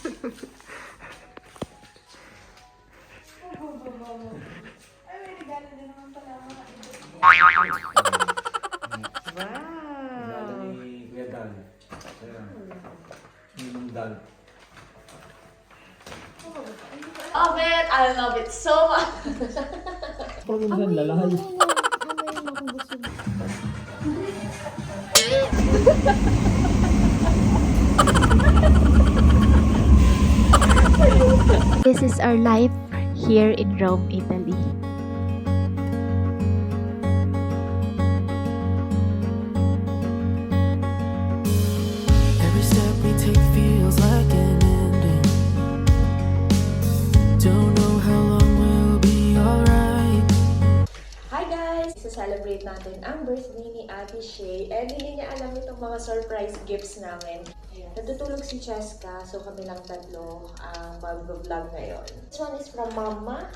Ay, may regalo din naman pala mga ito. Regalo ni Kuya Dal. Ninong Dal. Love it! I love it so much! Pag minsan lalahay. This is our life here in Rome, Italy. Every step we take feels like an ending. Don't know how long we'll be alright. Hi guys! Isa-celebrate natin ang birthday ni Ate Shay and hindi niya alam itong mga surprise gifts namin. Natutulog si Cheska, so kami lang tatlo ang mag-vlog ngayon. This one is from Mama.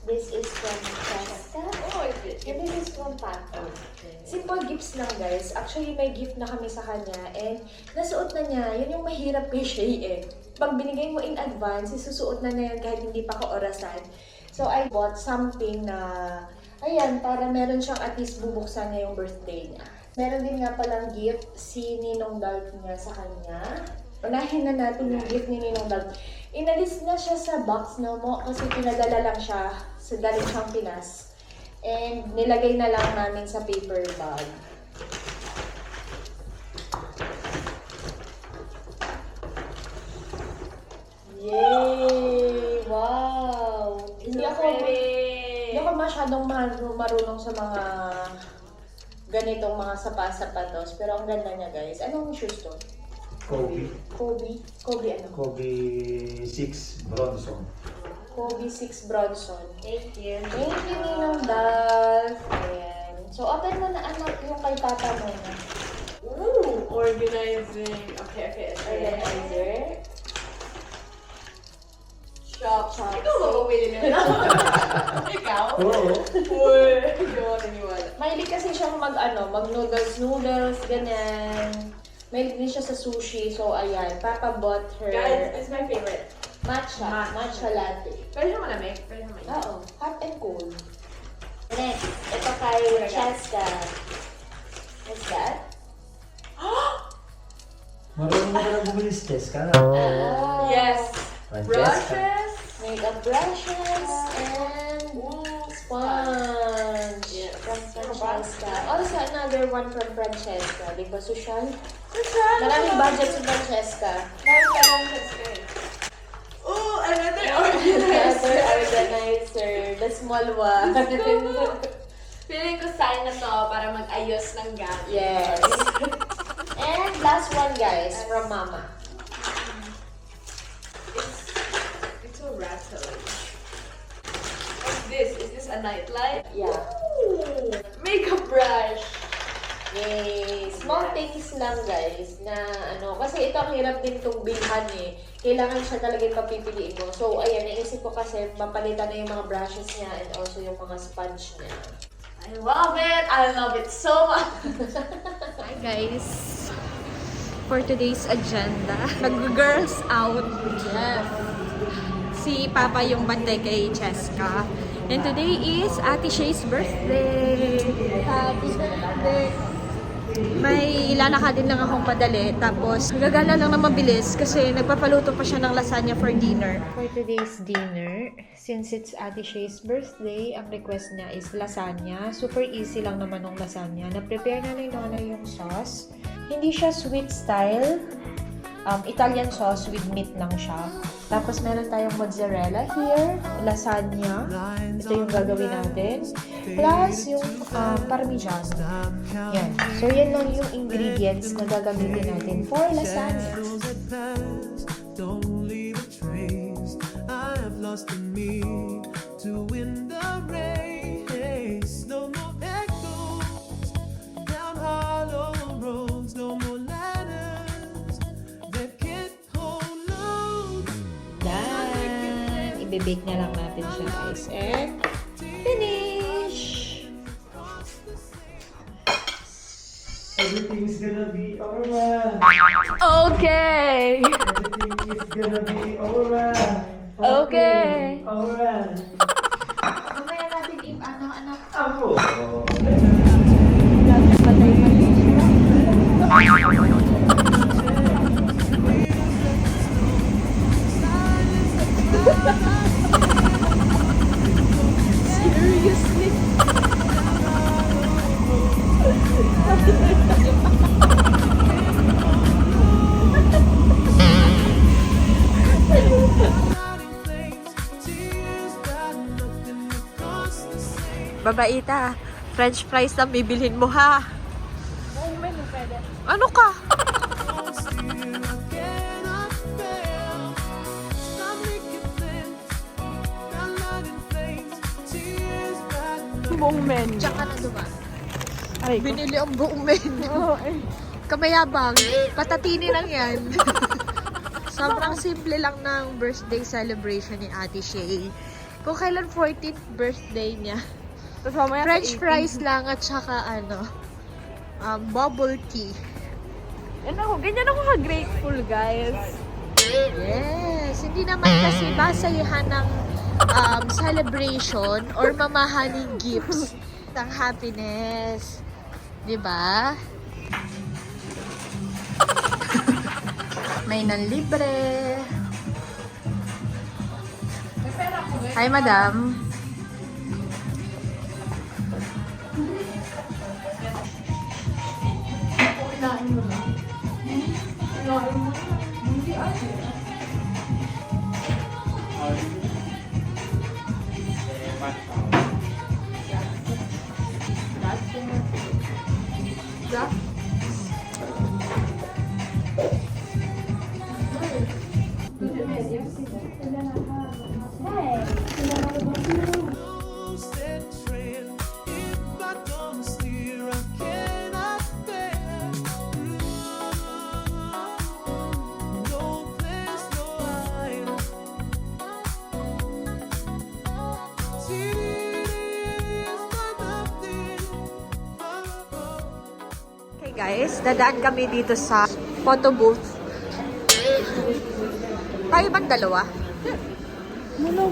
This is from Cheska. And this is from Pato. Simple gifts lang guys. Actually, may gift na kami sa kanya and nasuot na niya. Yun yung mahirap kay Shay eh. Pag binigay mo in advance, isusuot na niya yan kahit hindi pa ka-orasan. So, I bought something na, ayan, para meron siyang at least bubuksan niya yung birthday niya. Meron din nga palang gift si Ninong Dalp niya sa kanya. Unahin na natin yung gift ni Ninong Dalp. Inalis na siya sa box na mo kasi pinadala lang siya sa galing siyang Pinas. And nilagay na lang namin sa paper bag. Yay! Wow! Hindi ako masyadong marunong sa mga ganitong mga sapatos, pero ang ganda niya guys. Anong shoes to? Kobe. Kobe ano? Kobe 6 Bronson. Kobe 6 Bronson. Thank you. Thank you, Ninong Dolph. Ayan. So, open mo na anak yung kay Papa mo na. Ooh, organizing. Okay. Organizer. Shop. Shop. Ikaw ba bumili na? Ikaw? Oo. Uy, hindi ko naniwala. Mahilig kasi siyang mag-noodles, ganyan. Mahilig din siya sa sushi. So, ayan. Papa bought her Guys, it's my favorite. matcha latte. Pwede siya malamig? Pwede siya malamig? Oo. Hot and cold. Next, ito kay Cheska. What's that? Marunong mo na bumili si Cheska. Yes. Brushes. Makeup brushes and sponge Yes. from Francesca. Also, another one from Francesca. Di ba, social? Social. Maraming budget sa Francesca. Oh, another Another organizer. organizer. The small one. Feeling ko sign na to para mag-ayos ng gamit. Yes. And last one, guys, from Mama. It's so rattling. What's this? Is this a nightlight? Yeah. Ooh, makeup brush. Yay! Small things lang guys na ano, kasi ito ang hirap din itong bilhan eh. Kailangan siya talaga yung papipiliin mo. So, ayan, naisip ko kasi mapalitan na yung mga brushes niya and also yung mga sponge niya. I love it! I love it so much! Hi guys! For today's agenda, nag-girls out. Yes. Si Papa yung bantay kay Cheska. And today is Ate Shay's birthday. Happy birthday! May ilalakad din lang akong padali. Tapos, gagala lang na mabilis kasi nagpapaluto pa siya ng lasagna for dinner. For today's dinner, since it's Ate Shay's birthday, ang request niya is lasagna. Super easy lang naman ng lasagna. Na-prepare na ni Nona yung sauce. Hindi siya sweet style. Italian sauce with meat lang siya. Tapos meron tayong mozzarella here, lasagna. Ito yung gagawin natin. Plus yung parmesan. Yan. So yan lang yung ingredients na gagamitin natin for lasagna. Don't leave a trace. I have lost the need to win the race. No more echoes down hollow roads. No more ladders that can't hold on. Yan. Ibe-bake na lang natin siya guys. And finish! Everything's gonna be alright. Okay! Everything's It's gonna be alright. Okay. Alright. Mamaya natin anak. Ako. Seriously? Babaita, French fries lang bibilhin mo ha. Ano ka? Buong menu. Diyan ka na dumaan. Binili ang buong menu. Kamayabang. Patatini lang yan. Sobrang simple lang ng birthday celebration ni Ate Shay. Kung kailan 14th birthday niya. French fries lang at saka bubble tea. Ganyan ako ka-grateful, guys. Yes, hindi naman kasi basayahan ng celebration or mamahaling gifts ng happiness. 'Di ba? May nanlibre. Hi, madam. Set trail. If I don't steer, I cannot bear. No place, no hide. Is my nothing. Okay guys, dadaan kami dito sa photo booth. Tayo bang dalawa?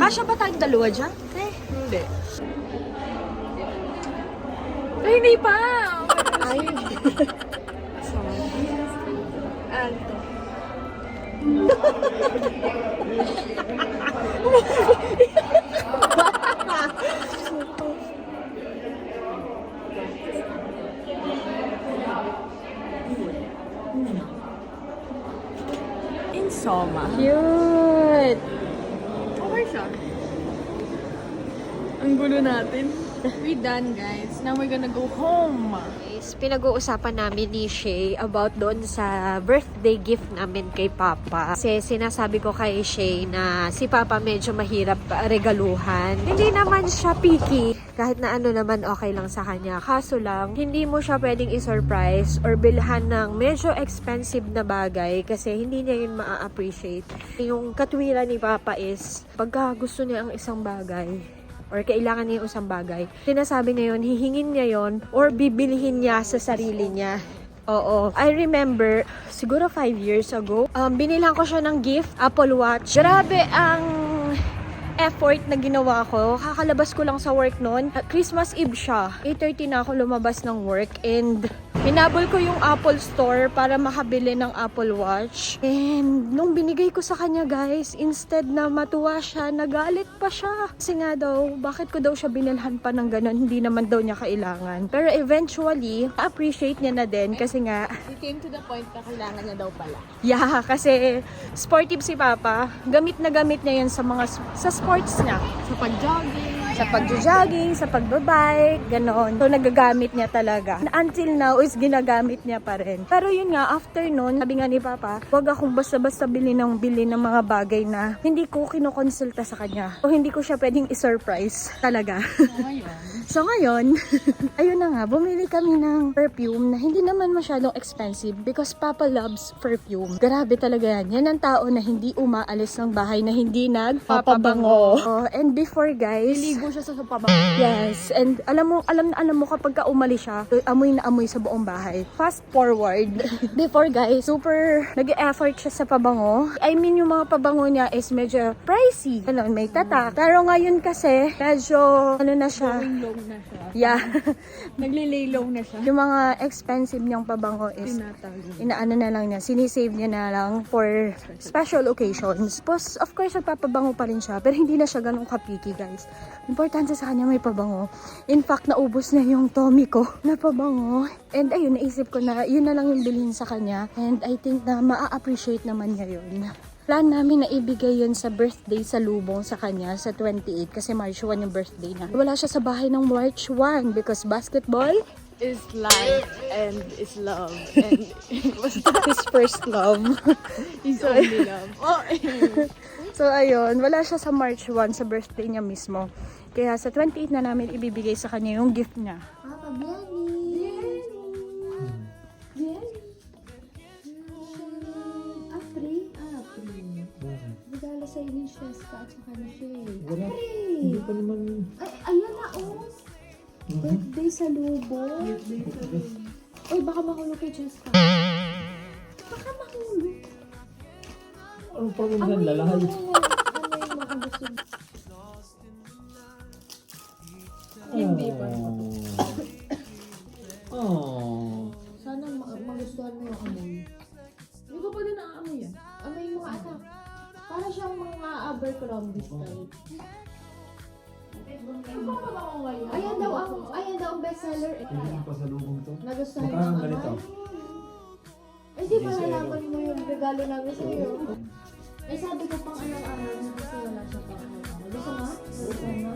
Kasya ba tayong dalawa dyan? Hindi. Ay, hindi pa! Ay. Alto. Insoma. Cute! Okay siya. Ang gulo natin. We done, guys. Now we're gonna go home. Guys, pinag-uusapan namin ni Shay about doon sa birthday gift namin kay Papa. Kasi sinasabi ko kay Shay na si Papa medyo mahirap regaluhan. Hindi naman siya picky. Kahit na ano naman okay lang sa kanya. Kaso lang, hindi mo siya pwedeng i-surprise or bilhan ng medyo expensive na bagay kasi hindi niya yun ma-appreciate. Yung katwiran ni Papa is, pagka gusto niya ang isang bagay, or kailangan niya yung isang bagay, sinasabi niya yun, hihingin niya yon or bibilihin niya sa sarili niya. Oo. I remember, siguro 5 years ago, binilhan ko siya ng gift, Apple Watch. Grabe ang effort na ginawa ko. Kakalabas ko lang sa work noon. Christmas Eve siya. 8:30 na ako lumabas ng work and hinabol ko yung Apple Store para makabili ng Apple Watch. And nung binigay ko sa kanya guys, instead na matuwa siya, nagalit pa siya. Kasi nga daw, bakit ko daw siya binilhan pa ng ganun? Hindi naman daw niya kailangan. Pero eventually, appreciate niya na din kasi nga, We came to the point na kailangan niya daw pala. yeah, kasi sportive si Papa. Gamit na gamit niya yan sa sports niya. Sa pag-jogging. Sa pag-jogging, sa pagbabike, ganon. So, nagagamit niya talaga. Until now, is ginagamit niya pa rin. Pero yun nga, after nun, sabi nga ni Papa, huwag akong basta-basta bili ng mga bagay na hindi ko kinukonsulta sa kanya. O hindi ko siya pwedeng i-surprise talaga. Ngayon, So ngayon, ayun na nga, bumili kami ng perfume na hindi naman masyadong expensive because Papa loves perfume. Grabe talaga yan. Yan ang tao na hindi umaalis ng bahay na hindi nagpapabango. Oh, and before guys, Ligo siya sa pabango. yes, and alam mo kapag ka umalis siya, amoy na amoy sa buong bahay. Fast forward. Before guys, super nag-e-effort siya sa pabango. I mean, yung mga pabango niya is medyo pricey. Ano, may tatak. Pero ngayon kasi, medyo, ano na siya. Low na siya. Yeah. Naglilay low na siya. Yung mga expensive niyang pabango is, inaano na lang niya, sinisave niya na lang for special occasions. Tapos, of course, nagpapabango pa rin siya. Pero hindi na siya ganun kapiki, guys. Importante sa kanya may pabango. In fact, naubos na yung Tommy ko na pabango. And ayun, naisip ko na yun na lang yung bilhin sa kanya. And I think na maa-appreciate naman niya yun. Plan namin na ibigay yun sa birthday sa lubong sa kanya sa 28 kasi March 1 yung birthday na. Wala siya sa bahay ng March 1 because basketball Is life and is love. And his first love. is only love. Oh, So ayun, wala siya sa March 1 sa birthday niya mismo. Kaya sa 28 na namin ibibigay sa kanya yung gift niya. Regalo sa inyo, Cheska, at saka ni Shay. Wala. Hindi pa naman. Ayun na, oh. Birthday sa lubong. Uy, baka mahulog kay Cheska. Baka mahulog. Anong problem dyan? Lalahay. Ano yung mga gusto? Hindi pa. Oh. Sana magustuhan mo yung amoy. Hindi ko pa din naaamoy yan. Amoy mo anak. Para siyang mga Abercrombie style. Ayan daw ang bestseller. Hindi pa sa lubong to. Nagustuhan mo Magkano ang ganito? amoy? Ay, di ba nalaman mo yung regalo namin sa'yo? Ay, sabi ko pang anong araw na kasi wala siya pang anong araw. Gusto nga? Gusto nga?